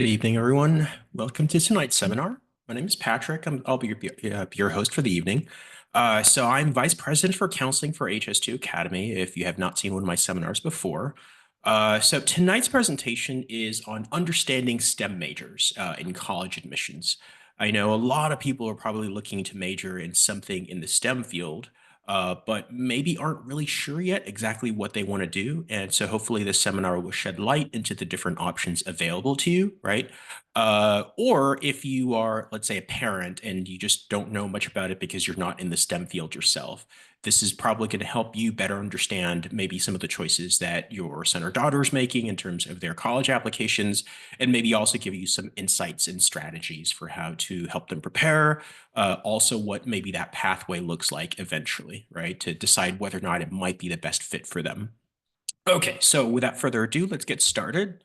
Good evening, everyone. Welcome to tonight's seminar. My name is Patrick. I'll be your host for the evening. So I'm Vice President for Counseling for HS2 Academy, if you have not seen one of my seminars before. So tonight's presentation is on understanding STEM majors in college admissions. I know a lot of people are probably looking to major in something in the STEM field, but maybe aren't really sure yet exactly what they want to do. And so hopefully this seminar will shed light into the different options available to you, right? Or if you are, let's say, a parent and you just don't know much about it because you're not in the STEM field yourself, this is probably going to help you better understand maybe some of the choices that your son or daughter is making in terms of their college applications, and maybe also give you some insights and strategies for how to help them prepare, also what maybe that pathway looks like eventually, right? To decide whether or not it might be the best fit for them. Okay, so without further ado, let's get started.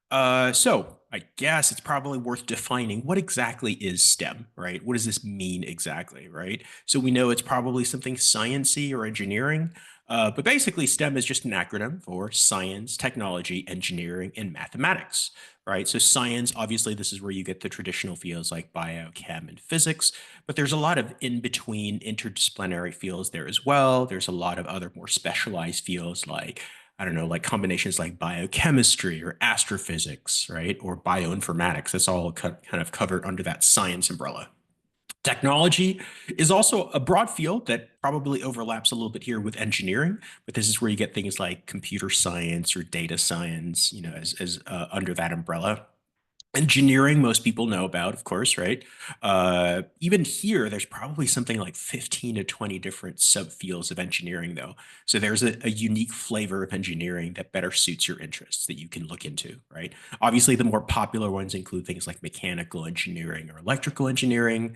So I guess it's probably worth defining what exactly is STEM, right? What does this mean exactly, right? So we know it's probably something sciencey or engineering, but basically STEM is just an acronym for science, technology, engineering, and mathematics, right? So science, obviously, this is where you get the traditional fields like bio, chem, and physics, but there's a lot of in-between interdisciplinary fields there as well. There's a lot of other more specialized fields like I don't know, like combinations like biochemistry or astrophysics, right? Or bioinformatics. That's all kind of covered under that science umbrella. Technology is also a broad field that probably overlaps a little bit here with engineering, but this is where you get things like computer science or data science, as under that umbrella. Engineering, most people know about, of course, right? Even here, there's probably something like 15 to 20 different subfields of engineering, though. So there's a unique flavor of engineering that better suits your interests that you can look into, right? Obviously, the more popular ones include things like mechanical engineering or electrical engineering.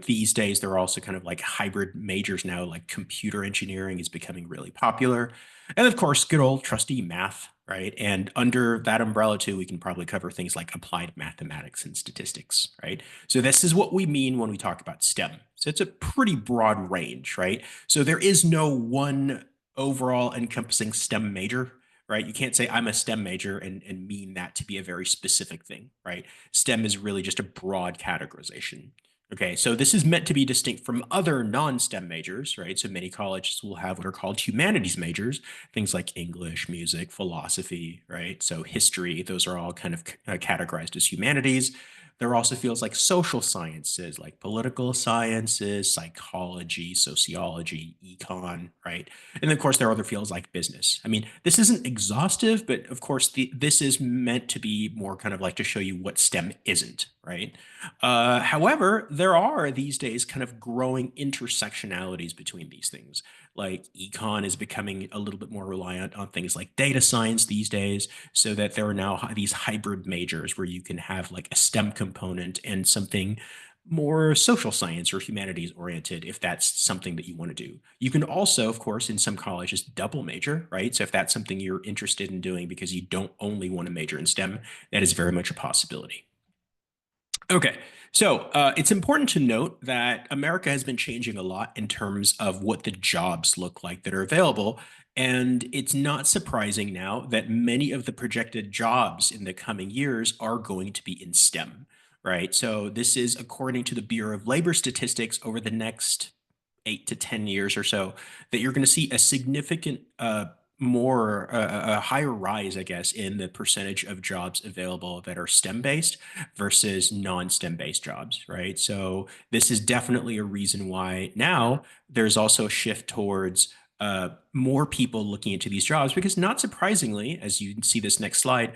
These days, there are also kind of like hybrid majors now, like computer engineering is becoming really popular. And of course, good old trusty math, right? And under that umbrella too, we can probably cover things like applied mathematics and statistics, right? So this is what we mean when we talk about STEM. So it's a pretty broad range, right? So there is no one overall encompassing STEM major, right? You can't say I'm a STEM major and mean that to be a very specific thing, right? STEM is really just a broad categorization. Okay, so this is meant to be distinct from other non-STEM majors, right? So many colleges will have what are called humanities majors, things like English, music, philosophy, right? So history, those are all kind of categorized as humanities. There are also fields like social sciences, like political sciences, psychology, sociology, econ, right? And then, of course, there are other fields like business. I mean, this isn't exhaustive, but of course, this is meant to be more kind of like to show you what STEM isn't, right? However, there are these days kind of growing intersectionalities between these things. Like econ is becoming a little bit more reliant on things like data science these days, so that there are now these hybrid majors where you can have like a STEM component and something more social science or humanities oriented if that's something that you want to do. You can also, of course, in some colleges double major, right? So if that's something you're interested in doing because you don't only want to major in STEM, that is very much a possibility. Okay, so it's important to note that America has been changing a lot in terms of what the jobs look like that are available. And it's not surprising now that many of the projected jobs in the coming years are going to be in STEM, right? So this is according to the Bureau of Labor Statistics over the next 8 to 10 years or so, that you're going to see a significant more a higher rise, I guess, in the percentage of jobs available that are STEM based versus non-STEM based jobs, right? So this is definitely a reason why now there's also a shift towards more people looking into these jobs because not surprisingly, as you see this next slide,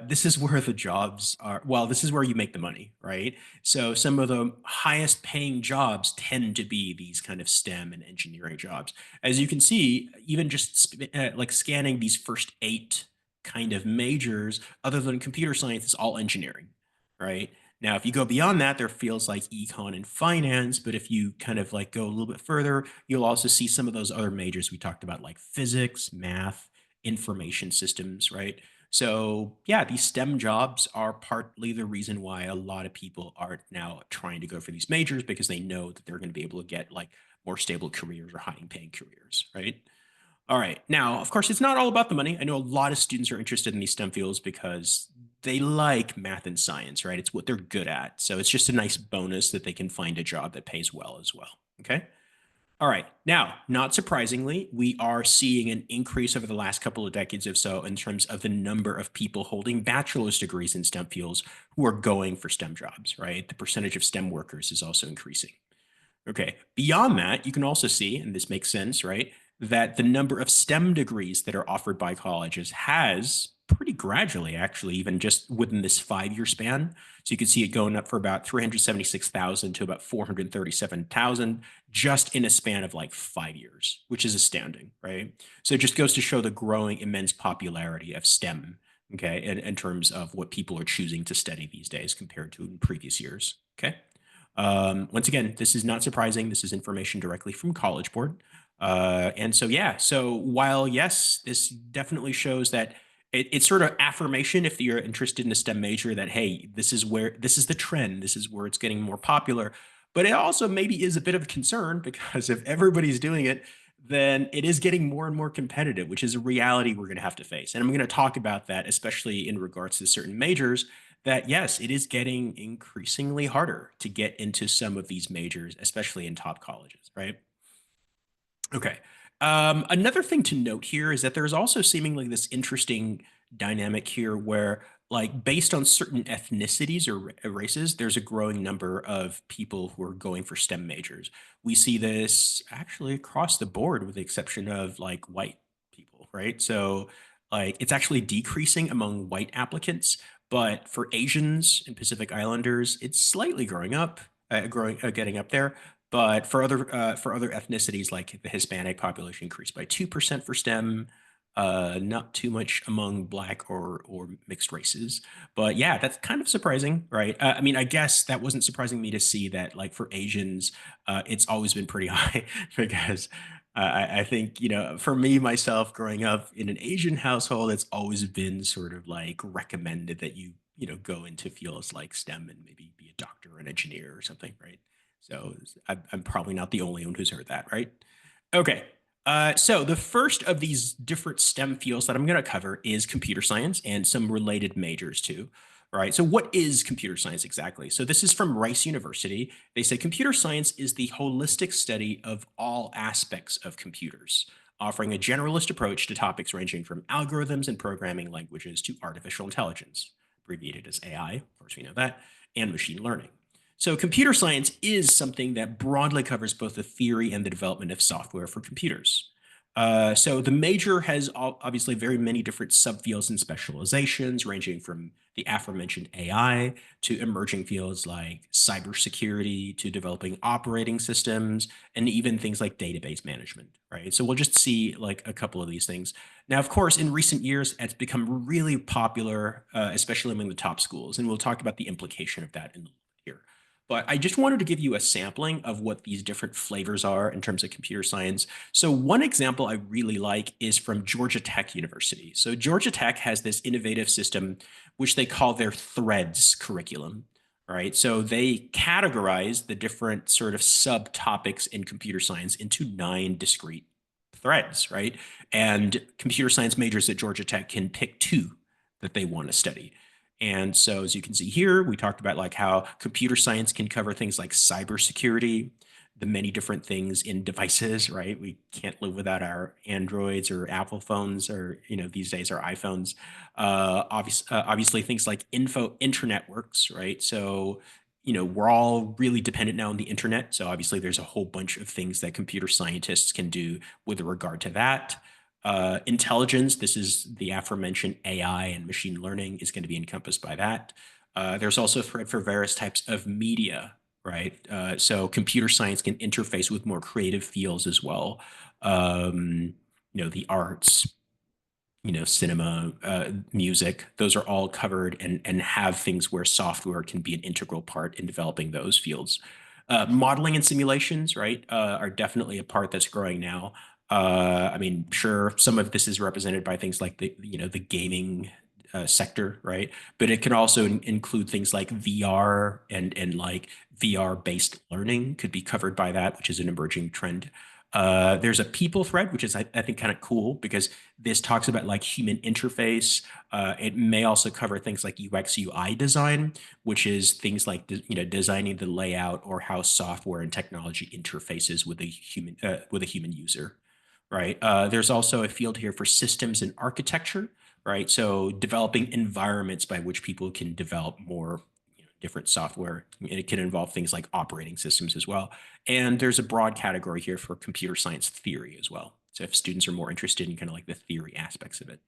this is where the jobs are. Well, this is where you make the money, right? So some of the highest paying jobs tend to be these kind of STEM and engineering jobs. As you can see, even just like scanning these first 8 kind of majors, other than computer science, it's all engineering, right? Now, if you go beyond that, there feels like econ and finance, but if you kind of like go a little bit further, you'll also see some of those other majors we talked about, like physics, math, information systems, right? So yeah, these STEM jobs are partly the reason why a lot of people are now trying to go for these majors because they know that they're going to be able to get like more stable careers or high paying careers, right? All right. Now, of course, it's not all about the money. I know a lot of students are interested in these STEM fields because they like math and science, right? It's what they're good at. So it's just a nice bonus that they can find a job that pays well as well. Okay. All right. Now, not surprisingly, we are seeing an increase over the last couple of decades or so in terms of the number of people holding bachelor's degrees in STEM fields who are going for STEM jobs, right? The percentage of STEM workers is also increasing. Okay. Beyond that, you can also see, and this makes sense, right, that the number of STEM degrees that are offered by colleges has pretty gradually, actually, even just within this 5-year span. So you can see it going up for about 376,000 to about 437,000 just in a span of like 5 years, which is astounding, right? So it just goes to show the growing immense popularity of STEM, okay, in terms of what people are choosing to study these days compared to in previous years, okay? Once again, this is not surprising. This is information directly from College Board. And so, yeah, so while, yes, this definitely shows that it's sort of affirmation if you're interested in a STEM major that, hey, this is the trend. This is where it's getting more popular. But it also maybe is a bit of a concern because if everybody's doing it, then it is getting more and more competitive, which is a reality we're going to have to face. And I'm going to talk about that, especially in regards to certain majors, that yes, it is getting increasingly harder to get into some of these majors, especially in top colleges, right? Okay. Another thing to note here is that there's also seemingly this interesting dynamic here where, like, based on certain ethnicities or races, there's a growing number of people who are going for STEM majors. We see this actually across the board, with the exception of like white people, right? So, like, it's actually decreasing among white applicants, but for Asians and Pacific Islanders, it's slightly getting up there. But for other ethnicities, like the Hispanic population, increased by 2% for STEM. Not too much among Black or mixed races. But yeah, that's kind of surprising, right? I mean, I guess that wasn't surprising me to see that, like for Asians, it's always been pretty high because I think, for me, myself, growing up in an Asian household, it's always been sort of like recommended that go into fields like STEM and maybe be a doctor or an engineer or something, right? So I'm probably not the only one who's heard that, right? Okay. So the first of these different STEM fields that I'm going to cover is computer science and some related majors too. Right. So what is computer science exactly? So this is from Rice University. They say computer science is the holistic study of all aspects of computers, offering a generalist approach to topics ranging from algorithms and programming languages to artificial intelligence, abbreviated as AI, of course we know that, and machine learning. So computer science is something that broadly covers both the theory and the development of software for computers. So the major has obviously very many different subfields and specializations, ranging from the aforementioned AI to emerging fields like cybersecurity to developing operating systems and even things like database management, right? So we'll just see like a couple of these things. Now, of course, in recent years, it's become really popular, especially among the top schools, and we'll talk about the implication of that in here. But I just wanted to give you a sampling of what these different flavors are in terms of computer science. So one example I really like is from Georgia Tech University. So Georgia Tech has this innovative system, which they call their threads curriculum, right? So they categorize the different sort of subtopics in computer science into 9 discrete threads, right? And computer science majors at Georgia Tech can pick 2 that they want to study. And so as you can see here, we talked about like how computer science can cover things like cybersecurity, the many different things in devices, right? We can't live without our Androids or Apple phones or, these days our iPhones. Obviously things like internet works, right? So, we're all really dependent now on the internet. So obviously there's a whole bunch of things that computer scientists can do with regard to that. Intelligence, this is the aforementioned AI and machine learning is going to be encompassed by that. There's also for various types of media, right? So computer science can interface with more creative fields as well. The arts, cinema, music, those are all covered and have things where software can be an integral part in developing those fields. Modeling and simulations, right, are definitely a part that's growing now. I mean, sure, some of this is represented by things like the gaming sector, right? But it can also include things like VR and like VR-based learning could be covered by that, which is an emerging trend. There's a people thread, which is, I think, kind of cool because this talks about like human interface. It may also cover things like UX UI design, which is things like, designing the layout or how software and technology interfaces with a human user, right? There's also a field here for systems and architecture, right? So developing environments by which people can develop more different software. And it can involve things like operating systems as well. And there's a broad category here for computer science theory as well. So if students are more interested in kind of like the theory aspects of it.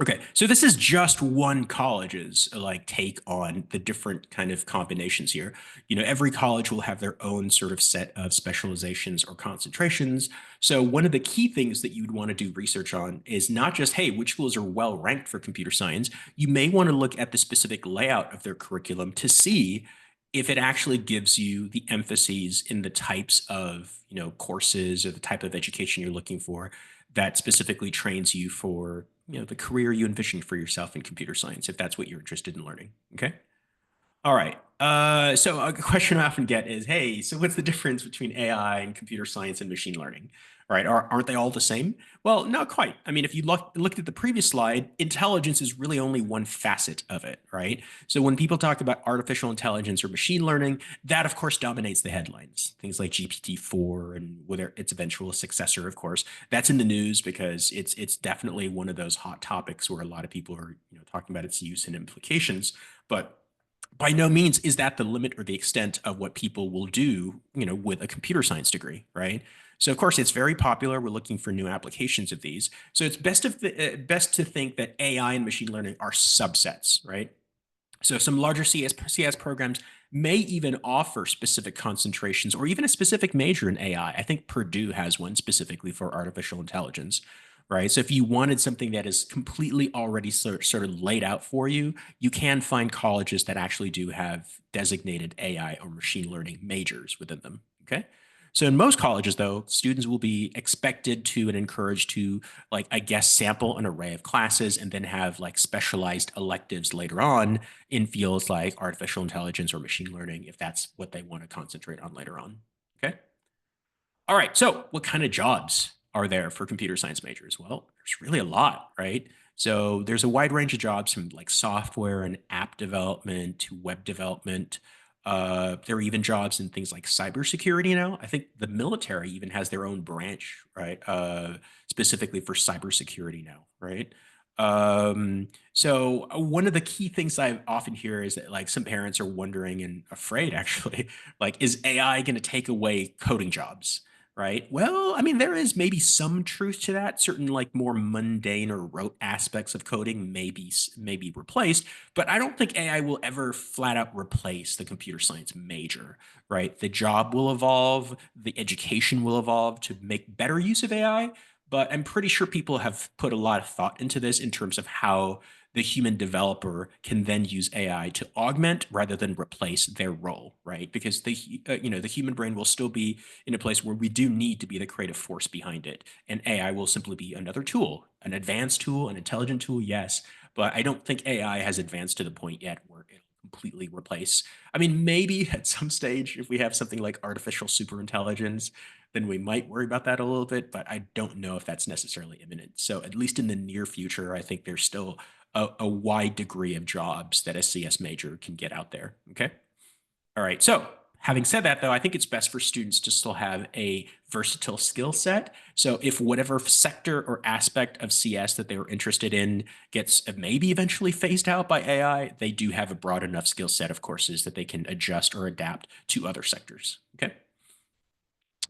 Okay, so this is just one college's like take on the different kind of combinations here. Every college will have their own sort of set of specializations or concentrations. So one of the key things that you'd want to do research on is not just, hey, which schools are well ranked for computer science. You may want to look at the specific layout of their curriculum to see if it actually gives you the emphases in the types of, courses or the type of education you're looking for that specifically trains you for the career you envision for yourself in computer science, if that's what you're interested in learning. Okay. All right. So a question I often get is, hey, so what's the difference between AI and computer science and machine learning? Right? Aren't they all the same? Well, not quite. I mean, if you looked at the previous slide, intelligence is really only one facet of it, right? So when people talk about artificial intelligence or machine learning, that of course dominates the headlines. Things like GPT-4 and whether its eventual successor, of course, that's in the news because it's definitely one of those hot topics where a lot of people are talking about its use and implications. But by no means is that the limit or the extent of what people will do, with a computer science degree, right? So of course it's very popular. We're looking for new applications of these. So it's best to think that AI and machine learning are subsets, right? So some larger CS programs may even offer specific concentrations or even a specific major in AI. I think Purdue has one specifically for artificial intelligence, right? So if you wanted something that is completely already sort of laid out for you, you can find colleges that actually do have designated AI or machine learning majors within them, okay? So in most colleges, though, students will be expected to and encouraged to, like, I guess, sample an array of classes and then have like specialized electives later on in fields like artificial intelligence or machine learning, if that's what they want to concentrate on later on. Okay. All right. So what kind of jobs are there for computer science majors? Well, there's really a lot, right? So there's a wide range of jobs from like software and app development to web development. There are even jobs in things like cybersecurity now. I think the military even has their own branch, right? Specifically for cybersecurity now, right? So one of the key things I often hear is that like some parents are wondering and afraid actually, like, is AI going to take away coding jobs? Right. Well, I mean, there is maybe some truth to that. Certain like more mundane or rote aspects of coding may be replaced, but I don't think AI will ever flat out replace the computer science major. Right. The job will evolve, the education will evolve to make better use of AI. But I'm pretty sure people have put a lot of thought into this in terms of how the human developer can then use AI to augment rather than replace their role, right? Because the human brain will still be in a place where we do need to be the creative force behind it, and AI will simply be another tool, an advanced tool, an intelligent tool, yes, but I don't think AI has advanced to the point yet where it'll completely replace. I mean, maybe at some stage, if we have something like artificial superintelligence, then we might worry about that a little bit, but I don't know if that's necessarily imminent. So at least in the near future, I think there's still a wide degree of jobs that a CS major can get out there. Okay. All right. So having said that, though, I think it's best for students to still have a versatile skill set. So if whatever sector or aspect of CS that they were interested in gets maybe eventually phased out by AI, they do have a broad enough skill set of courses that they can adjust or adapt to other sectors. Okay.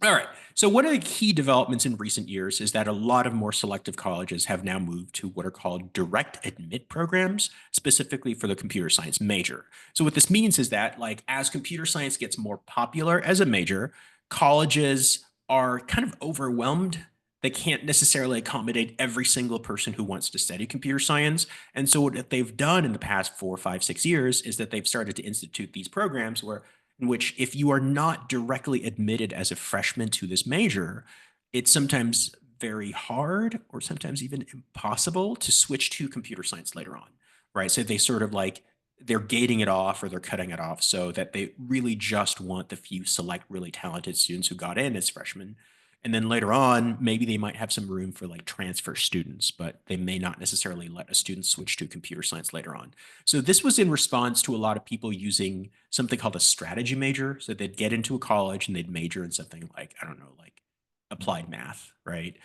All right. So one of the key developments in recent years is that a lot of more selective colleges have now moved to what are called direct admit programs, specifically for the computer science major. So what this means is that, like, as computer science gets more popular as a major, colleges are kind of overwhelmed. They can't necessarily accommodate every single person who wants to study computer science. And so what they've done in the past 4, 5, 6 years is that they've started to institute these programs where in which if you are not directly admitted as a freshman to this major, it's sometimes very hard or sometimes even impossible to switch to computer science later on, right? So they sort of like they're gating it off or they're cutting it off so that they really just want the few select really talented students who got in as freshmen. And then later on, maybe they might have some room for like transfer students, but they may not necessarily let a student switch to computer science later on. So this was in response to a lot of people using something called a strategy major. So they'd get into a college and they'd major in something like, I don't know, like applied math, right?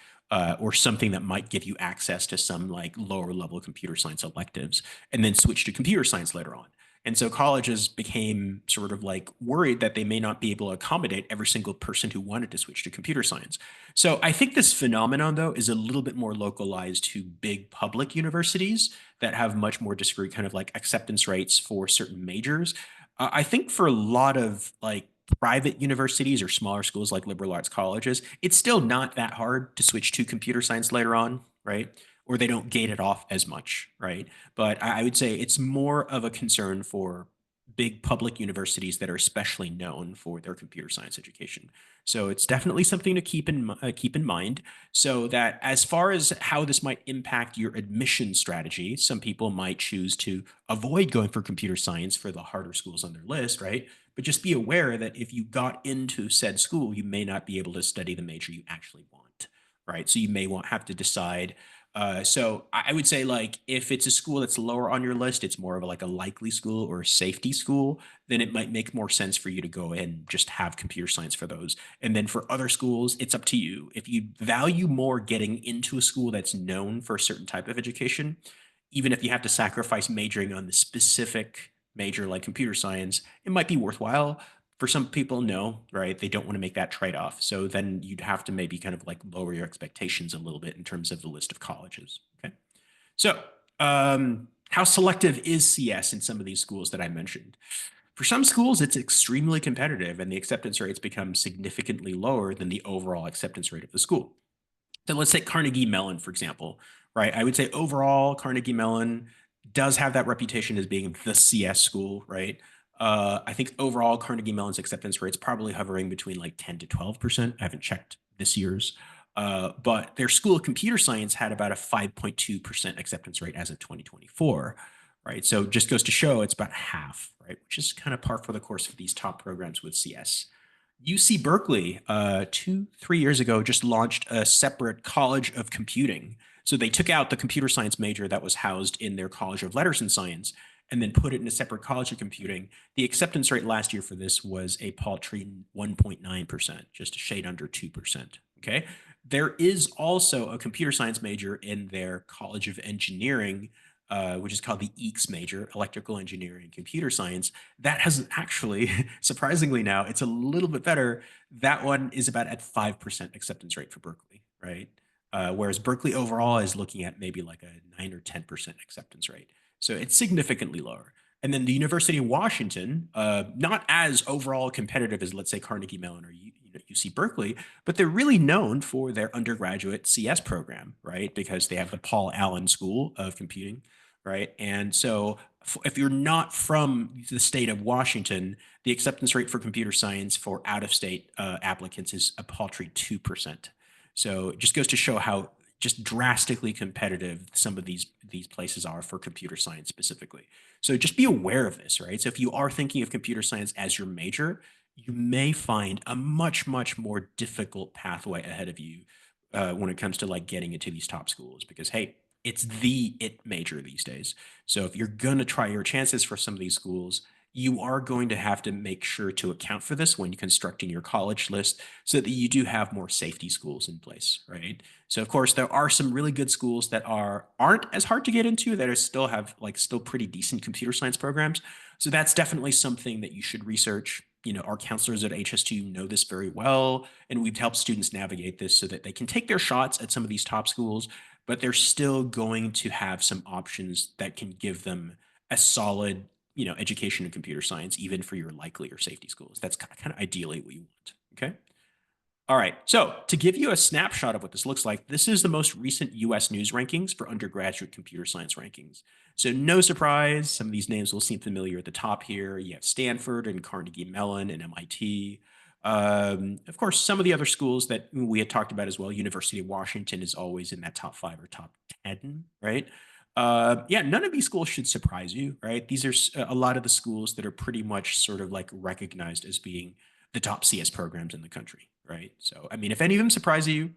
Or something that might give you access to some like lower level computer science electives, and then switch to computer science later on. And so colleges became sort of like worried that they may not be able to accommodate every single person who wanted to switch to computer science. So I think this phenomenon, though, is a little bit more localized to big public universities that have much more discrete kind of like acceptance rates for certain majors. I think for a lot of like private universities or smaller schools like liberal arts colleges, it's still not that hard to switch to computer science later on, right? Or they don't gate it off as much, right? But I would say it's more of a concern for big public universities that are especially known for their computer science education. So it's definitely something to keep in mind. So that as far as how this might impact your admission strategy, some people might choose to avoid going for computer science for the harder schools on their list, right? But just be aware that if you got into said school, you may not be able to study the major you actually want, right? So you may have to decide. So I would say like if it's a school that's lower on your list, it's more of like a likely school or a safety school, then it might make more sense for you to go and just have computer science for those. And then for other schools, it's up to you. If you value more getting into a school that's known for a certain type of education, even if you have to sacrifice majoring on the specific major like computer science, it might be worthwhile. For some people, no, right? They don't want to make that trade off. So then you'd have to maybe kind of like lower your expectations a little bit in terms of the list of colleges. Okay. So, how selective is CS in some of these schools that I mentioned? For some schools, it's extremely competitive and the acceptance rates become significantly lower than the overall acceptance rate of the school. So let's take Carnegie Mellon, for example, right? I would say overall, Carnegie Mellon does have that reputation as being the CS school, right? I think overall, Carnegie Mellon's acceptance rate's probably hovering between like 10 to 12%. I haven't checked this year's. But their School of Computer Science had about a 5.2% acceptance rate as of 2024, right? So it just goes to show it's about half, right? Which is kind of par for the course for these top programs with CS. UC Berkeley, 3 years ago, just launched a separate College of Computing. So they took out the computer science major that was housed in their College of Letters and Science and then put it in a separate College of Computing. The acceptance rate last year for this was a paltry 1.9%, just a shade under 2%. Okay. There is also a computer science major in their College of Engineering, which is called the EECS major, Electrical Engineering and Computer Science. That has actually, surprisingly now, it's a little bit better. That one is about at 5% acceptance rate for Berkeley, right? Whereas Berkeley overall is looking at maybe like a 9 or 10% acceptance rate. So it's significantly lower. And then the University of Washington, not as overall competitive as, let's say, Carnegie Mellon or UC Berkeley, but they're really known for their undergraduate CS program, right? Because they have the Paul Allen School of Computing, right? And so if you're not from the state of Washington, the acceptance rate for computer science for out-of-state applicants is a paltry 2%. So it just goes to show how just drastically competitive some of these places are for computer science specifically. So just be aware of this, right? So if you are thinking of computer science as your major, you may find a much, much more difficult pathway ahead of you when it comes to like getting into these top schools because, hey, it's the it major these days. So if you're going to try your chances for some of these schools, you are going to have to make sure to account for this when you're constructing your college list so that you do have more safety schools in place, right? So of course, there are some really good schools that aren't as hard to get into that are still have like still pretty decent computer science programs. So that's definitely something that you should research. You know, our counselors at HS2 know this very well, and we've helped students navigate this so that they can take their shots at some of these top schools, but they're still going to have some options that can give them a solid education in computer science, even for your likely or safety schools. That's kind of ideally what you want. Okay. All right. So to give you a snapshot of what this looks like, this is the most recent US news rankings for undergraduate computer science rankings. So no surprise, some of these names will seem familiar at the top here. You have Stanford and Carnegie Mellon and MIT. Of course, some of the other schools that we had talked about as well, University of Washington is always in that top 5 or top 10, right? Yeah, none of these schools should surprise you, right? These are a lot of the schools that are pretty much sort of like recognized as being the top CS programs in the country, right? So, I mean, if any of them surprise you,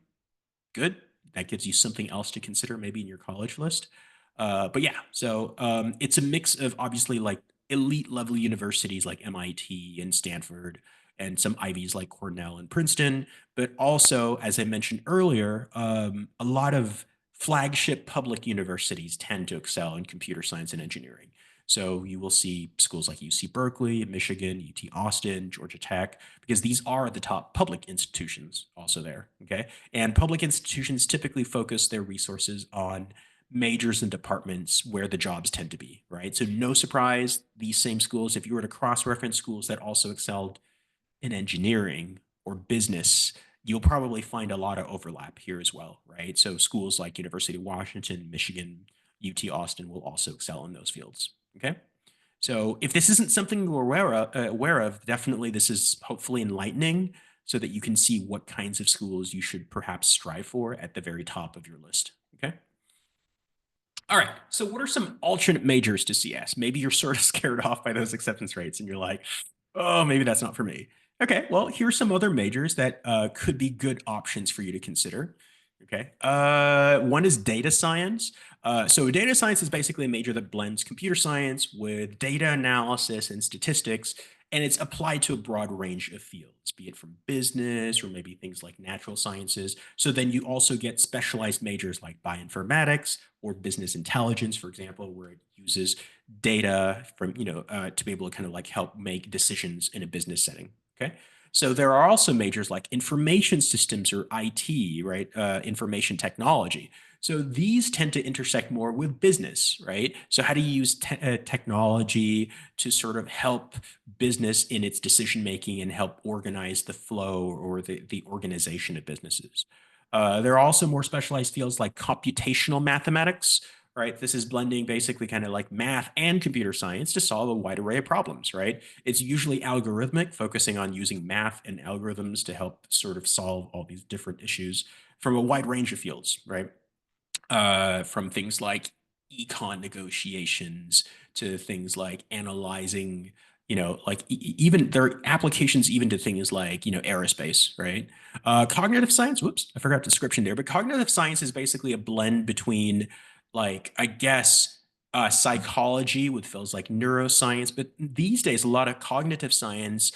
good. That gives you something else to consider maybe in your college list. But yeah, so it's a mix of obviously like elite level universities like MIT and Stanford and some Ivies like Cornell and Princeton, but also, as I mentioned earlier, a lot of flagship public universities tend to excel in computer science and engineering. So you will see schools like UC Berkeley, Michigan, UT Austin, Georgia Tech, because these are the top public institutions also there, okay? And public institutions typically focus their resources on majors and departments where the jobs tend to be, right? So no surprise, these same schools, if you were to cross-reference schools that also excelled in engineering or business, you'll probably find a lot of overlap here as well, right? So schools like University of Washington, Michigan, UT Austin will also excel in those fields, okay? So if this isn't something you're aware of, definitely this is hopefully enlightening so that you can see what kinds of schools you should perhaps strive for at the very top of your list, okay? All right, so what are some alternate majors to CS? Maybe you're sort of scared off by those acceptance rates and you're like, oh, maybe that's not for me. Okay, well, here's some other majors that could be good options for you to consider. Okay, one is data science. So data science is basically a major that blends computer science with data analysis and statistics, and it's applied to a broad range of fields, be it from business or maybe things like natural sciences. So then you also get specialized majors like bioinformatics or business intelligence, for example, where it uses data from, to be able to kind of like help make decisions in a business setting. Okay. So there are also majors like information systems or IT, right? Information technology. So these tend to intersect more with business, right? So how do you use technology to sort of help business in its decision making and help organize the flow or the organization of businesses? There are also more specialized fields like computational mathematics, right? This is blending basically kind of like math and computer science to solve a wide array of problems, right? It's usually algorithmic, focusing on using math and algorithms to help sort of solve all these different issues from a wide range of fields, right? From things like econ negotiations to things like analyzing, like even there are applications even to things like, aerospace, right? Cognitive science, whoops, I forgot the description there, but cognitive science is basically a blend between, like, I guess, psychology with fields like neuroscience. But these days, a lot of cognitive science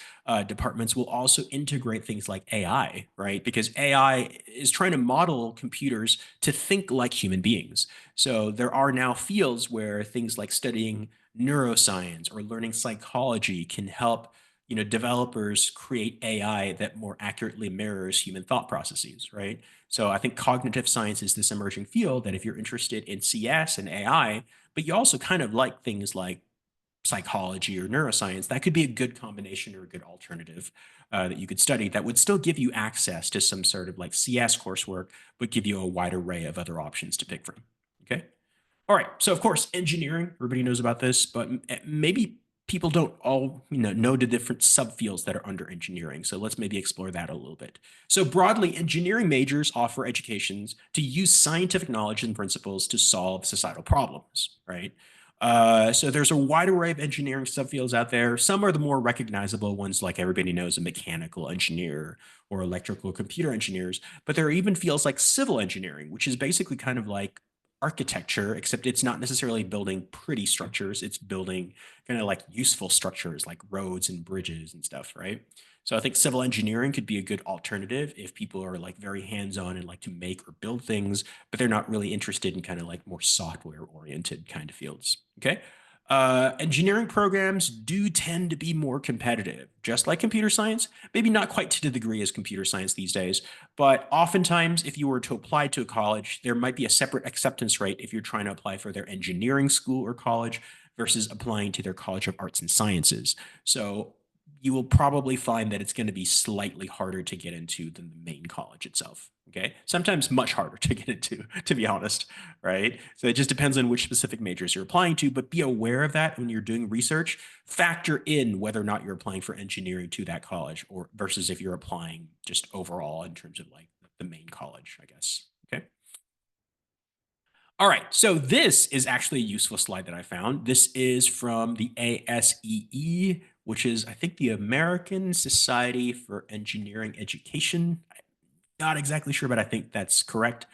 departments will also integrate things like AI, right? Because AI is trying to model computers to think like human beings. So there are now fields where things like studying neuroscience or learning psychology can help, developers create AI that more accurately mirrors human thought processes, right? So I think cognitive science is this emerging field that if you're interested in CS and AI, but you also kind of like things like psychology or neuroscience, that could be a good combination or a good alternative that you could study that would still give you access to some sort of like CS coursework, but give you a wide array of other options to pick from. Okay. All right. So of course, engineering, everybody knows about this, but maybe people don't all know the different subfields that are under engineering. So let's maybe explore that a little bit. So broadly, engineering majors offer educations to use scientific knowledge and principles to solve societal problems, right? So there's a wide array of engineering subfields out there. Some are the more recognizable ones, like everybody knows a mechanical engineer or electrical computer engineers, but there are even fields like civil engineering, which is basically kind of like architecture, except it's not necessarily building pretty structures. It's building kind of like useful structures like roads and bridges and stuff, right? So I think civil engineering could be a good alternative if people are like very hands-on and like to make or build things, but they're not really interested in kind of like more software-oriented kind of fields, okay? Engineering programs do tend to be more competitive, just like computer science, maybe not quite to the degree as computer science these days, but oftentimes if you were to apply to a college, there might be a separate acceptance rate if you're trying to apply for their engineering school or college versus applying to their College of Arts and Sciences. So you will probably find that it's going to be slightly harder to get into than the main college itself. Okay. Sometimes much harder to get into, to be honest. Right. So it just depends on which specific majors you're applying to, but be aware of that when you're doing research. Factor in whether or not you're applying for engineering to that college or versus if you're applying just overall in terms of like the main college, I guess. Okay. All right, so this is actually a useful slide that I found. This is from the ASEE which is, I think, the American Society for Engineering Education. Not exactly sure, but I think that's correct.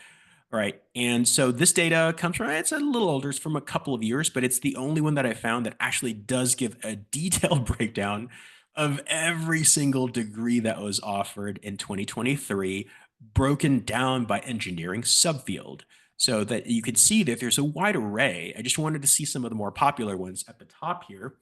All right. And so this data comes from, it's a little older, it's from a couple of years, but it's the only one that I found that actually does give a detailed breakdown of every single degree that was offered in 2023, broken down by engineering subfield, so that you could see that there's a wide array. I just wanted to see some of the more popular ones at the top here.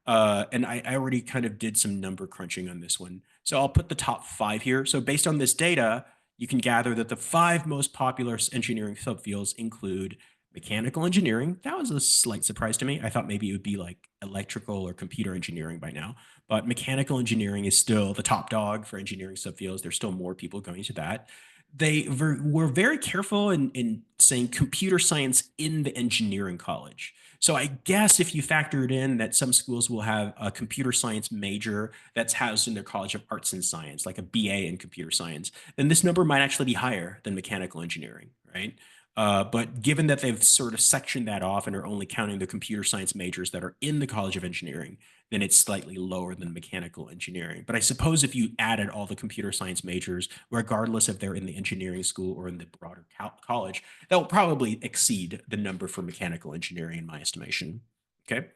And I already kind of did some number crunching on this one. So I'll put the top 5 here. So based on this data, you can gather that the 5 most popular engineering subfields include mechanical engineering. That was a slight surprise to me. I thought maybe it would be like electrical or computer engineering by now, but mechanical engineering is still the top dog for engineering subfields. There's still more people going to that. They were very careful in saying computer science in the engineering college. So I guess if you factored in that some schools will have a computer science major that's housed in their College of Arts and Science, like a BA in computer science, then this number might actually be higher than mechanical engineering, right? But given that they've sort of sectioned that off and are only counting the computer science majors that are in the College of Engineering, then it's slightly lower than mechanical engineering. But I suppose if you added all the computer science majors, regardless if they're in the engineering school or in the broader college, that will probably exceed the number for mechanical engineering in my estimation. Okay.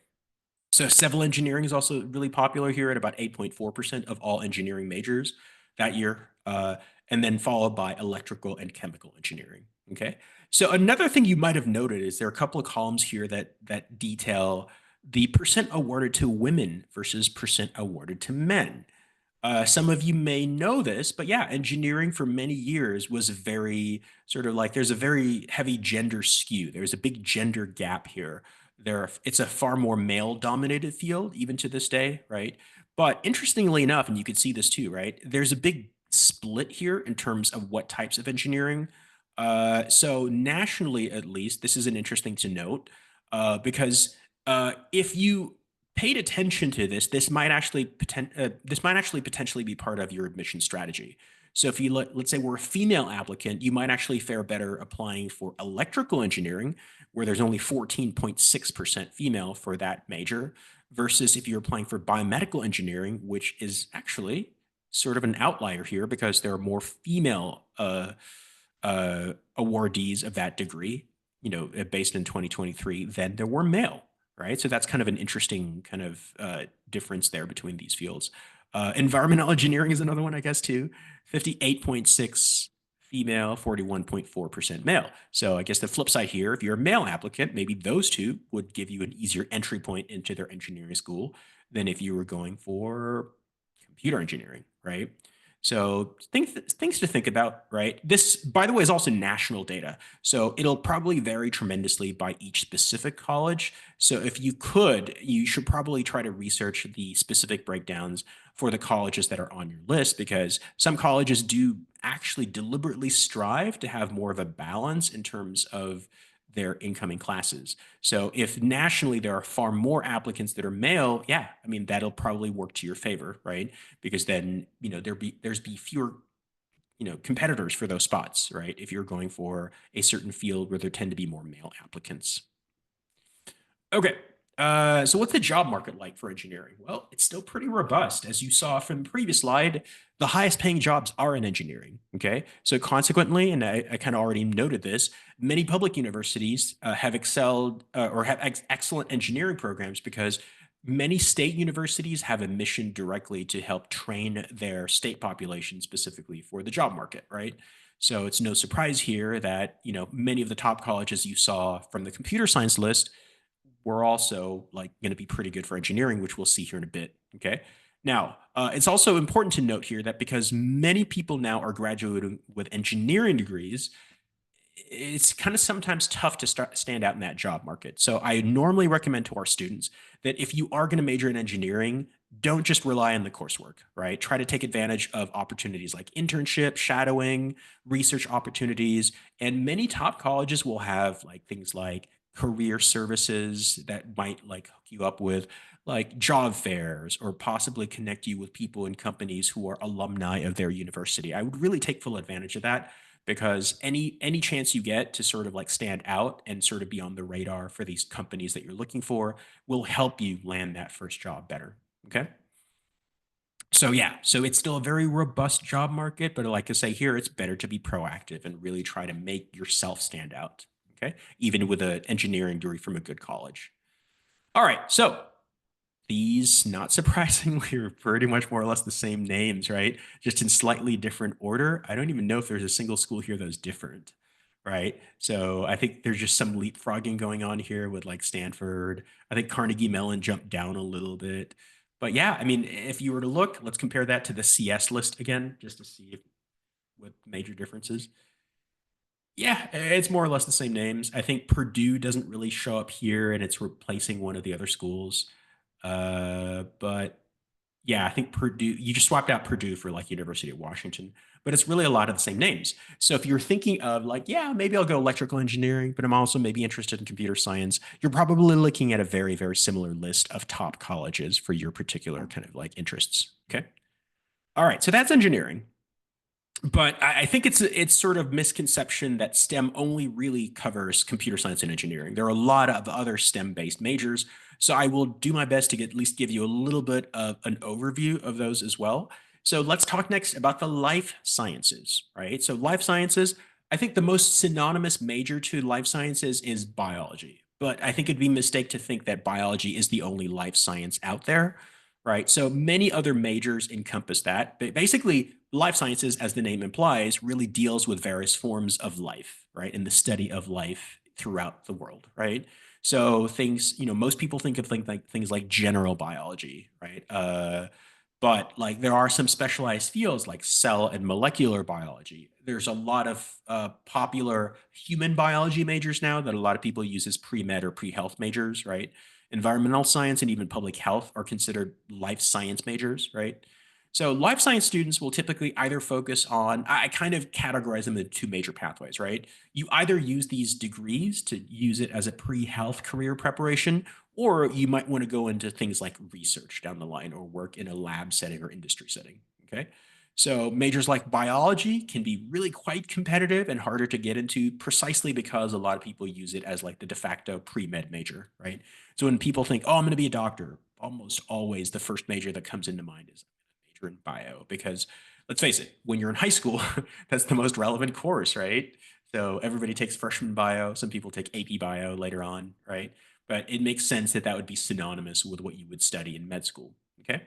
So civil engineering is also really popular here at about 8.4% of all engineering majors that year, and then followed by electrical and chemical engineering. Okay. So another thing you might have noted is there are a couple of columns here that detail the percent awarded to women versus percent awarded to men. Some of you may know this, but yeah, engineering for many years was very sort of like there's a very heavy gender skew. There's a big gender gap here. It's a far more male dominated field, even to this day, right? But interestingly enough, and you could see this too, right? There's a big split here in terms of what types of engineering. So nationally, at least, this is an interesting to note because if you paid attention to this, this might actually potentially be part of your admission strategy. So if you let's say we're a female applicant, you might actually fare better applying for electrical engineering, where there's only 14.6% female for that major, versus if you're applying for biomedical engineering, which is actually sort of an outlier here because there are more female awardees of that degree, based in 2023 than there were male. Right. So that's kind of an interesting kind of difference there between these fields. Environmental engineering is another one, I guess, too. 58.6 female, 41.4% male. So I guess the flip side here, if you're a male applicant, maybe those two would give you an easier entry point into their engineering school than if you were going for computer engineering, right? So things to think about, right? This, by the way, is also national data. So it'll probably vary tremendously by each specific college. So if you could, you should probably try to research the specific breakdowns for the colleges that are on your list, because some colleges do actually deliberately strive to have more of a balance in terms of their incoming classes. So if nationally there are far more applicants that are male, yeah, I mean, that'll probably work to your favor, right? Because then, there's be fewer, competitors for those spots, right? If you're going for a certain field where there tend to be more male applicants. Okay. So what's the job market like for engineering? Well, it's still pretty robust. As you saw from the previous slide, the highest paying jobs are in engineering. Okay. So consequently, and I kind of already noted this, many public universities have excelled or have excellent engineering programs because many state universities have a mission directly to help train their state population specifically for the job market, right? So it's no surprise here that, many of the top colleges you saw from the computer science list were also like going to be pretty good for engineering, which we'll see here in a bit. Okay. Now, it's also important to note here that because many people now are graduating with engineering degrees, it's kind of sometimes tough to stand out in that job market. So I normally recommend to our students that if you are going to major in engineering, don't just rely on the coursework, right? Try to take advantage of opportunities like internship, shadowing, research opportunities. And many top colleges will have like things like career services that might like hook you up with like job fairs or possibly connect you with people in companies who are alumni of their university. I would really take full advantage of that, because any chance you get to sort of like stand out and sort of be on the radar for these companies that you're looking for will help you land that first job better. Okay. So yeah, so it's still a very robust job market, but like I say here, it's better to be proactive and really try to make yourself stand out. Okay. Even with an engineering degree from a good college. All right. So these, not surprisingly, are pretty much more or less the same names, right? Just in slightly different order. I don't even know if there's a single school here that's different, right? So I think there's just some leapfrogging going on here with like Stanford. I think Carnegie Mellon jumped down a little bit. But yeah, I mean, if you were to look, let's compare that to the CS list again, just to see what major differences. Yeah, it's more or less the same names. I think Purdue doesn't really show up here and it's replacing one of the other schools. But yeah, I think Purdue, you just swapped out Purdue for like University of Washington, but it's really a lot of the same names. So if you're thinking of like, yeah, maybe I'll go electrical engineering, but I'm also maybe interested in computer science, you're probably looking at a very, very similar list of top colleges for your particular kind of like interests. Okay. All right. So that's engineering. But I think it's sort of misconception that STEM only really covers computer science and engineering. There are a lot of other STEM-based majors, so I will do my best to at least give you a little bit of an overview of those as well. So let's talk next about the life sciences, right? So life sciences, I think the most synonymous major to life sciences is biology, but I think it'd be a mistake to think that biology is the only life science out there, right? So many other majors encompass that. But basically, life sciences, as the name implies, really deals with various forms of life, right? And the study of life throughout the world, right? So things, most people think of things like general biology, right? But like there are some specialized fields like cell and molecular biology. There's a lot of popular human biology majors now that a lot of people use as pre-med or pre-health majors, right? Environmental science and even public health are considered life science majors, right? So life science students will typically either focus on, I kind of categorize them into two major pathways, right? You either use these degrees to use it as a pre-health career preparation, or you might want to go into things like research down the line or work in a lab setting or industry setting, okay? So majors like biology can be really quite competitive and harder to get into precisely because a lot of people use it as like the de facto pre-med major, right? So when people think, oh, I'm going to be a doctor, almost always the first major that comes into mind is major in bio because let's face it, when you're in high school, that's the most relevant course, right? So everybody takes freshman bio. Some people take AP bio later on, right? But it makes sense that that would be synonymous with what you would study in med school, okay?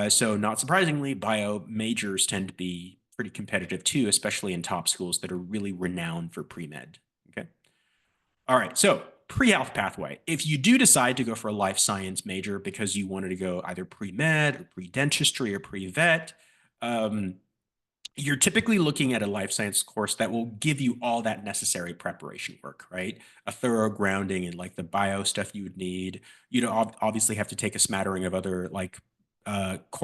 So not surprisingly, bio majors tend to be pretty competitive too, especially in top schools that are really renowned for pre-med, okay? All right, so pre-health pathway. If you do decide to go for a life science major because you wanted to go either pre-med, or pre-dentistry, or pre-vet, you're typically looking at a life science course that will give you all that necessary preparation work, right? A thorough grounding in like the bio stuff you would need. You'd obviously have to take a smattering of other like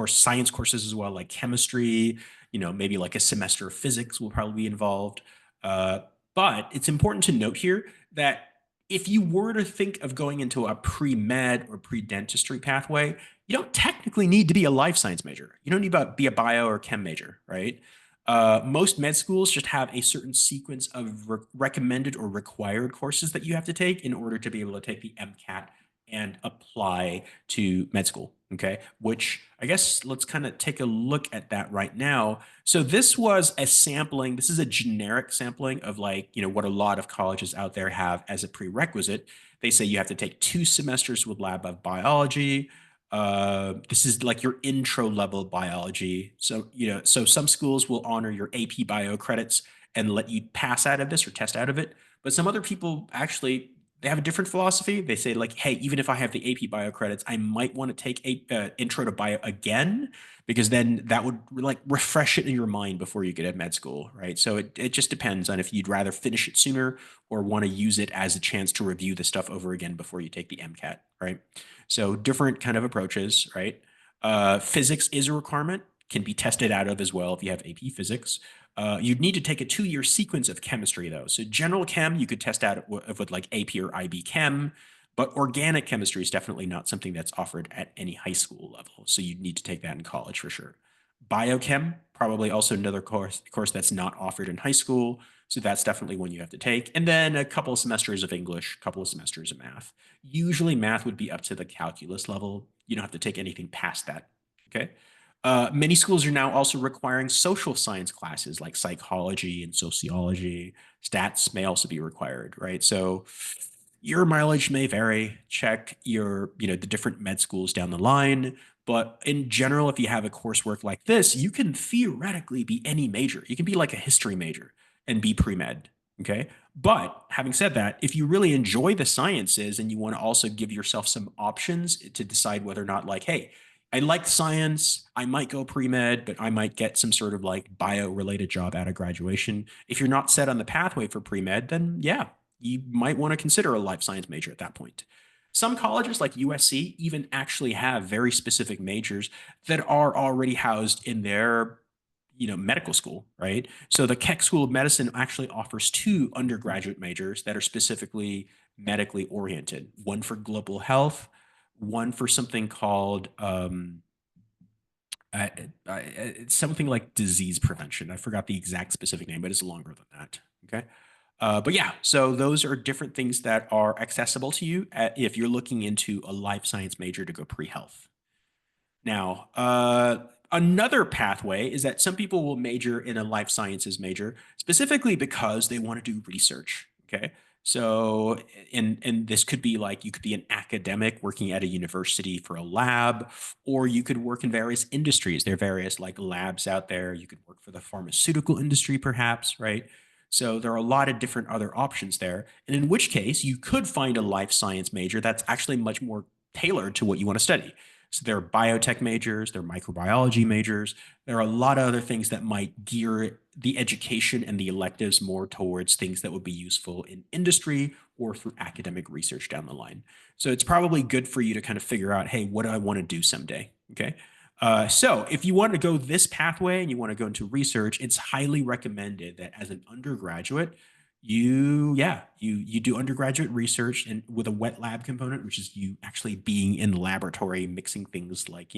science courses as well, like chemistry, maybe like a semester of physics will probably be involved. But it's important to note here that if you were to think of going into a pre-med or pre-dentistry pathway, you don't technically need to be a life science major. You don't need to be a bio or chem major, right? Most med schools just have a certain sequence of recommended or required courses that you have to take in order to be able to take the MCAT and apply to med school. Okay, which I guess let's kind of take a look at that right now. So this was a sampling. This is a generic sampling of like, what a lot of colleges out there have as a prerequisite. They say you have to take 2 semesters with lab of biology. This is like your intro level biology. So, so some schools will honor your AP bio credits and let you pass out of this or test out of it. But some other people actually, they have a different philosophy. They say like, hey, even if I have the AP bio credits, I might want to take a intro to bio again, because then that would like refresh it in your mind before you get at med school, right? So it just depends on if you'd rather finish it sooner or want to use it as a chance to review the stuff over again before you take the MCAT, right? So different kind of approaches, right? Physics is a requirement, can be tested out of as well if you have AP physics. You'd need to take a 2-year sequence of chemistry, though. So general chem, you could test out with like AP or IB chem, but organic chemistry is definitely not something that's offered at any high school level. So you'd need to take that in college for sure. Biochem, probably also another course that's not offered in high school. So that's definitely one you have to take. And then a couple of semesters of English, a couple of semesters of math. Usually math would be up to the calculus level. You don't have to take anything past that. Okay. Many schools are now also requiring social science classes like psychology and sociology. Stats may also be required, right? So your mileage may vary. Check your, the different med schools down the line. But in general, if you have a coursework like this, you can theoretically be any major. You can be like a history major and be pre-med. Okay. But having said that, if you really enjoy the sciences and you want to also give yourself some options to decide whether or not, like, hey, I like science, I might go pre-med, but I might get some sort of like bio-related job out of graduation. If you're not set on the pathway for pre-med, then yeah, you might want to consider a life science major at that point. Some colleges like USC even actually have very specific majors that are already housed in their medical school, right? So the Keck School of Medicine actually offers 2 undergraduate majors that are specifically medically oriented, one for global health, one for something called something like disease prevention. I forgot the exact specific name, but it's longer than that. Okay. But yeah, so those are different things that are accessible to you if you're looking into a life science major to go pre-health. Now, another pathway is that some people will major in a life sciences major specifically because they want to do research. Okay. So, and this could be like you could be an academic working at a university for a lab, or you could work in various industries. There are various like labs out there. You could work for the pharmaceutical industry, perhaps, right? So there are a lot of different other options there. And in which case, you could find a life science major that's actually much more tailored to what you want to study. So there are biotech majors, there are microbiology majors. There are a lot of other things that might gear the education and the electives more towards things that would be useful in industry or through academic research down the line. So it's probably good for you to kind of figure out, hey, what do I want to do someday? Okay. So if you want to go this pathway and you want to go into research, it's highly recommended that as an undergraduate, you do undergraduate research and with a wet lab component, which is you actually being in the laboratory mixing things like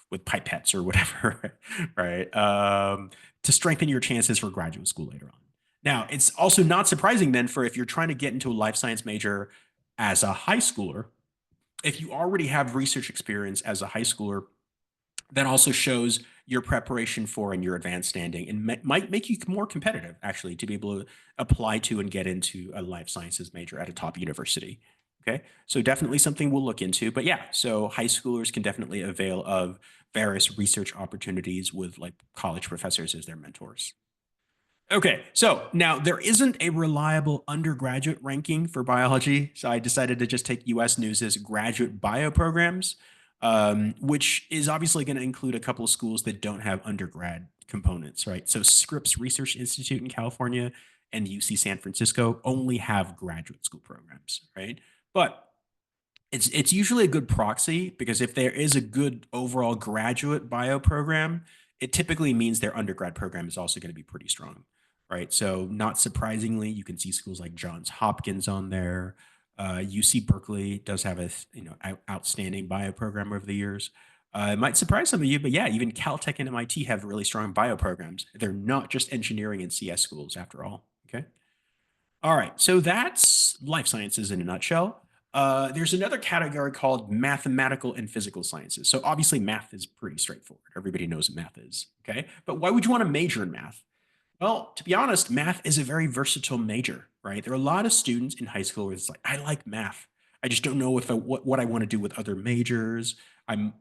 with pipettes or whatever, right? To strengthen your chances for graduate school later on. Now, it's also not surprising then for if you're trying to get into a life science major as a high schooler, if you already have research experience as a high schooler, that also shows your preparation for and your advanced standing and might make you more competitive actually to be able to apply to and get into a life sciences major at a top university. Okay. So definitely something we'll look into, but yeah, so high schoolers can definitely avail of various research opportunities with like college professors as their mentors. Okay, so now there isn't a reliable undergraduate ranking for biology, so I decided to just take US News's graduate bio programs, which is obviously going to include a couple of schools that don't have undergrad components, right? So Scripps Research Institute in California and UC San Francisco only have graduate school programs, right? But it's usually a good proxy because if there is a good overall graduate bio program, it typically means their undergrad program is also going to be pretty strong, right? So not surprisingly, you can see schools like Johns Hopkins on there. UC Berkeley does have a outstanding bio program over the years. It might surprise some of you, but yeah, even Caltech and MIT have really strong bio programs. They're not just engineering and CS schools after all. Okay. All right, so that's life sciences in a nutshell. There's another category called mathematical and physical sciences. So obviously math is pretty straightforward. Everybody knows what math is, okay? But why would you want to major in math? Well, to be honest, math is a very versatile major, right? There are a lot of students in high school where it's like, I like math. I just don't know if what I want to do with other majors. I'm,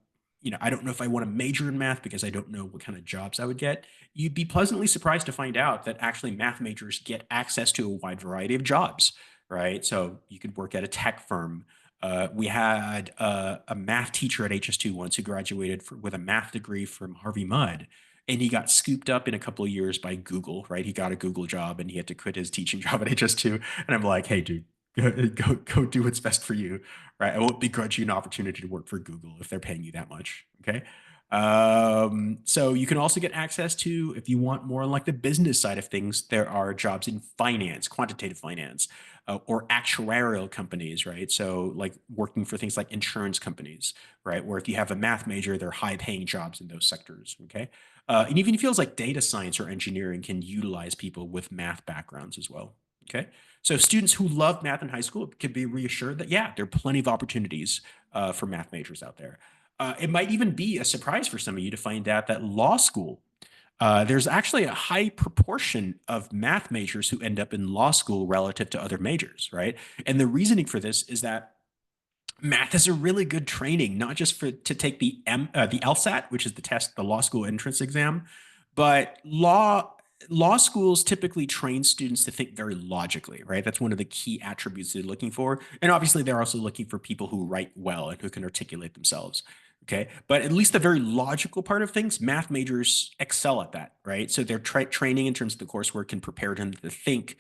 I don't know if I want to major in math because I don't know what kind of jobs I would get. You'd be pleasantly surprised to find out that actually math majors get access to a wide variety of jobs, right? So you could work at a tech firm. We had a math teacher at HS2 once who graduated with a math degree from Harvey Mudd, and he got scooped up in a couple of years by Google, right? He got a Google job and he had to quit his teaching job at HS2. And I'm like, hey, dude, go do what's best for you, right? I won't begrudge you an opportunity to work for Google if they're paying you that much, okay? So you can also get access to, if you want more like the business side of things, there are jobs in finance, quantitative finance, or actuarial companies, right? So like working for things like insurance companies, right? Where if you have a math major, they're high paying jobs in those sectors, okay? And even feels like data science or engineering can utilize people with math backgrounds as well, okay? So students who love math in high school can be reassured that, yeah, there are plenty of opportunities for math majors out there. It might even be a surprise for some of you to find out that law school, there's actually a high proportion of math majors who end up in law school relative to other majors, right? And the reasoning for this is that math is a really good training, not just to take the LSAT, which is the test, the law school entrance exam, but law schools typically train students to think very logically, right? That's one of the key attributes they're looking for. And obviously, they're also looking for people who write well and who can articulate themselves. Okay. But at least the very logical part of things, math majors excel at that, right? So their training in terms of the coursework can prepare them to think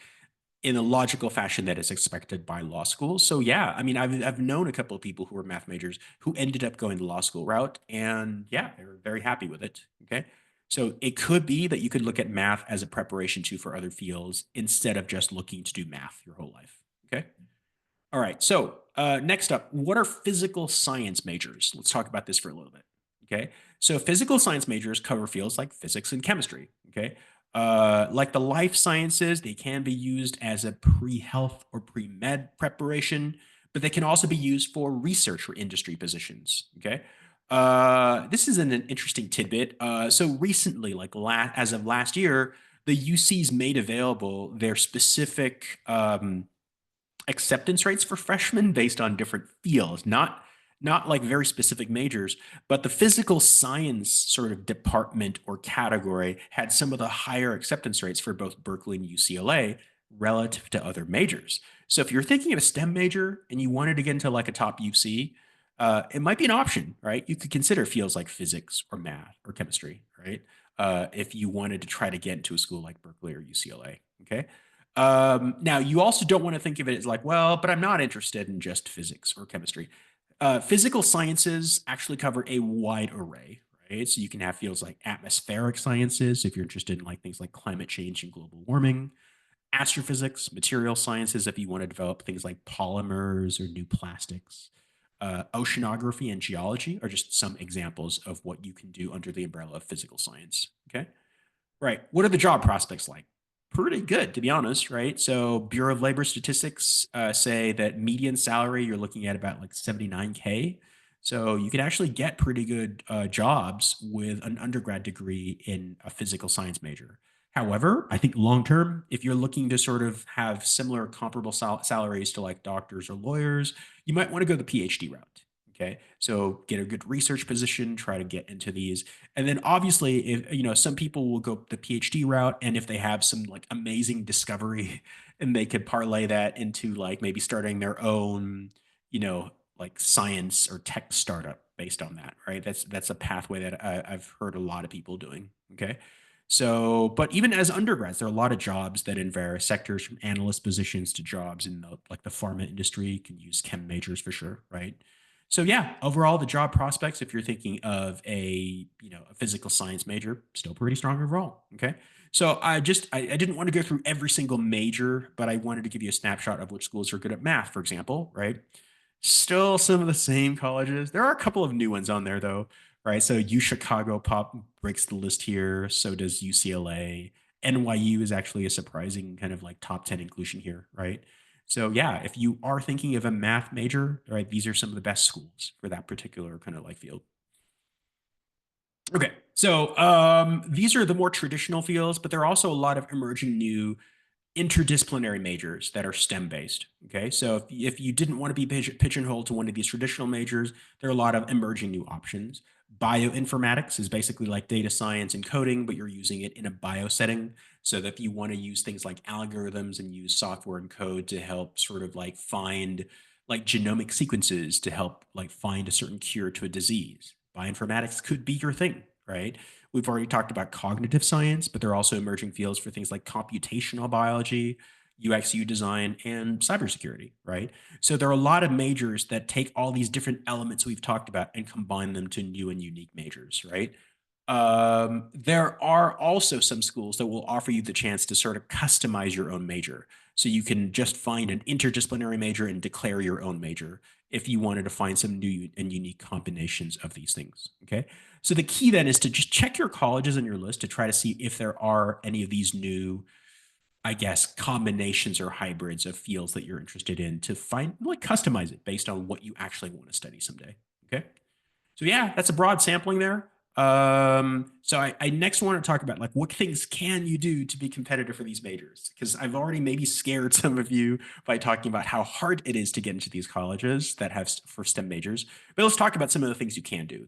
in a logical fashion that is expected by law school. So yeah, I mean, I've known a couple of people who were math majors who ended up going the law school route, and yeah, they were very happy with it. Okay. So it could be that you could look at math as a preparation too for other fields instead of just looking to do math your whole life. Okay. All right. So next up, what are physical science majors? Let's talk about this for a little bit. Okay. So physical science majors cover fields like physics and chemistry. Okay. Like the life sciences, they can be used as a pre-health or pre-med preparation, but they can also be used for research or industry positions. Okay. This is an interesting tidbit. So recently, like as of last year, the UC's made available their specific acceptance rates for freshmen based on different fields, not like very specific majors, but the physical science sort of department or category had some of the higher acceptance rates for both Berkeley and UCLA relative to other majors. So if you're thinking of a STEM major and you wanted to get into like a top UC, it might be an option, right? You could consider fields like physics or math or chemistry, right? If you wanted to try to get into a school like Berkeley or UCLA, okay? Now, you also don't want to think of it as like, well, but I'm not interested in just physics or chemistry. Physical sciences actually cover a wide array, right? So you can have fields like atmospheric sciences if you're interested in like things like climate change and global warming, astrophysics, material sciences if you want to develop things like polymers or new plastics. Oceanography and geology are just some examples of what you can do under the umbrella of physical science. Okay. Right. What are the job prospects like? Pretty good, to be honest, right? So Bureau of Labor Statistics say that median salary, you're looking at about like 79K. So you can actually get pretty good jobs with an undergrad degree in a physical science major. However, I think long term, if you're looking to sort of have similar comparable salaries to like doctors or lawyers, you might want to go the PhD route. Okay. So get a good research position, try to get into these. And then obviously, if you know, some people will go the PhD route, and if they have some like amazing discovery, and they could parlay that into like maybe starting their own, you know, like science or tech startup based on that, right? That's a pathway that I've heard a lot of people doing. Okay. So, but even as undergrads, there are a lot of jobs that in various sectors, from analyst positions to jobs in the like the pharma industry. You can use chem majors for sure, right? So yeah, overall, the job prospects, if you're thinking of a a physical science major, still pretty strong overall. Okay. So I didn't want to go through every single major, but I wanted to give you a snapshot of which schools are good at math, for example, right? Still some of the same colleges. There are a couple of new ones on there though, right? So U Chicago pop breaks the list here. So does UCLA. NYU is actually a surprising kind of like top 10 inclusion here, right? So yeah, if you are thinking of a math major, right, these are some of the best schools for that particular kind of like field. Okay, so these are the more traditional fields, but there are also a lot of emerging new interdisciplinary majors that are STEM based. Okay, so if you didn't want to be pigeonholed to one of these traditional majors, there are a lot of emerging new options. Bioinformatics is basically like data science and coding, but you're using it in a bio setting. So that if you want to use things like algorithms and use software and code to help sort of like find like genomic sequences to help like find a certain cure to a disease, bioinformatics could be your thing, right? We've already talked about cognitive science, but there are also emerging fields for things like computational biology, UX/U design, and cybersecurity, right? So there are a lot of majors that take all these different elements we've talked about and combine them to new and unique majors, right? There are also some schools that will offer you the chance to sort of customize your own major. So you can just find an interdisciplinary major and declare your own major if you wanted to find some new and unique combinations of these things. Okay. So the key then is to just check your colleges on your list to try to see if there are any of these new, I guess, combinations or hybrids of fields that you're interested in to find, like, customize it based on what you actually want to study someday. Okay. So yeah, that's a broad sampling there. So I next want to talk about like what things can you do to be competitive for these majors? Because I've already maybe scared some of you by talking about how hard it is to get into these colleges that have for STEM majors. But let's talk about some of the things you can do.